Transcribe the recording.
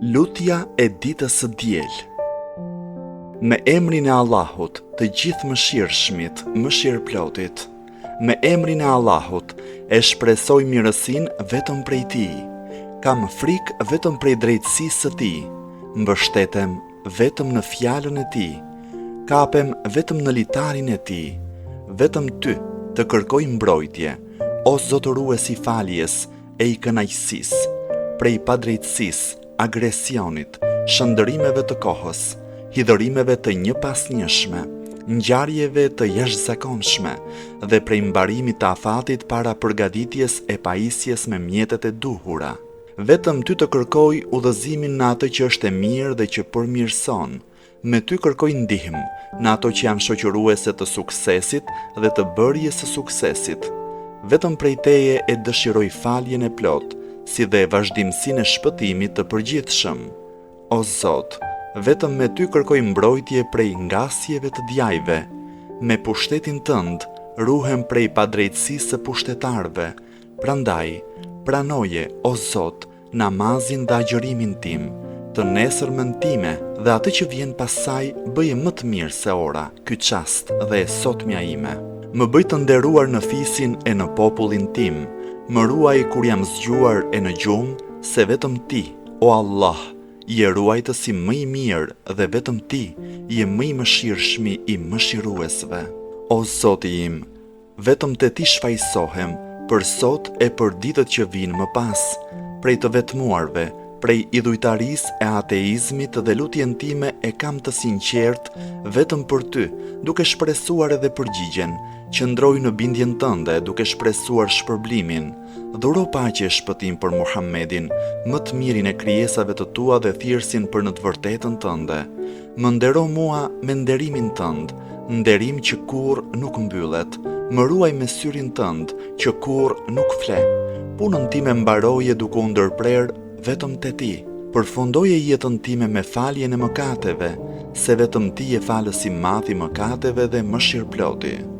Lutja e ditës së diel. Me emrin e Allahut, të gjithë mëshirshmit, mëshirëplotit. Me emrin e Allahut, e shpresoj mirësinë vetëm prej Tij. Kam frikë vetëm prej drejtësisë së Tij. Mbështetem vetëm në fjalën e Tij. Kapem vetëm në litarin e Tij. Vetëm Ty të kërkoj mbrojtje, o zotërues i faljes e i kënaqësisë, prej padrejtësisë, agresionit, shëndërimeve të kohës, hidhërimeve të njëpasnjëshme, ngjarjeve të jashtëzakonshme dhe prej mbarimit të afatit para përgatitjes e pajisjes me mjetet e duhura. Vetëm Ty të kërkoj udhëzimin në atë që është e mirë dhe që përmirëson. Me Ty kërkoj ndihmë në ato që janë shoqëruese të suksesit dhe të bërjes së suksesit. Vetëm prej Teje e dëshiroj faljen e plotë, si dhe vazhdimsinë e shpëtimit të përgjithshëm. O Zot, vetëm me Ty kërkoj mbrojtje prej ngasjeve të djajve. Me pushtetin Tënd ruhem prej padrejtësisë së pushtetarëve. Prandaj, pranoje, o Zot, namazin dhe agjërimin tim, të nesërmën time dhe atë që vjen pas saj bëje më të mirë se ora, ky çast dhe e sotmja ime. Më bëj të nderuar në fisin e në popullin tim. Më ruaj kur jam zgjuar e në gjumë, se vetëm Ti, o Allah, je ruajtësi më i mirë dhe vetëm Ti je më i mëshirshmi i mëshiruesve. O Zoti im, vetëm te Ti shfaqsohem për sot e për ditët që vinë më pas, prej të vetmuarve, prej idhujtarisë e ateizmit dhe lutjen time e kam të sinqert vetëm për Ty, duke shpresuar edhe përgjigjen, qëndroj në bindjen Tënde duke shpresuar shpërblimin. Dhuro paqe e shpëtim për Muhammedin, më të mirin e krijesave të Tua dhe thirrsin për në të vërtetën Tënde. Më ndero mua me nderimin Tënd, nderim që kurrë nuk mbyllet. Më ruaj me syrin Tënd, që kurrë nuk fle. Punën time mbaroje duke u ndërprer vetëm te Ti. Përfundoje jetën time me faljen e mëkateve, se vetëm Ti je falës i madh i mëkateve dhe mëshirëploti.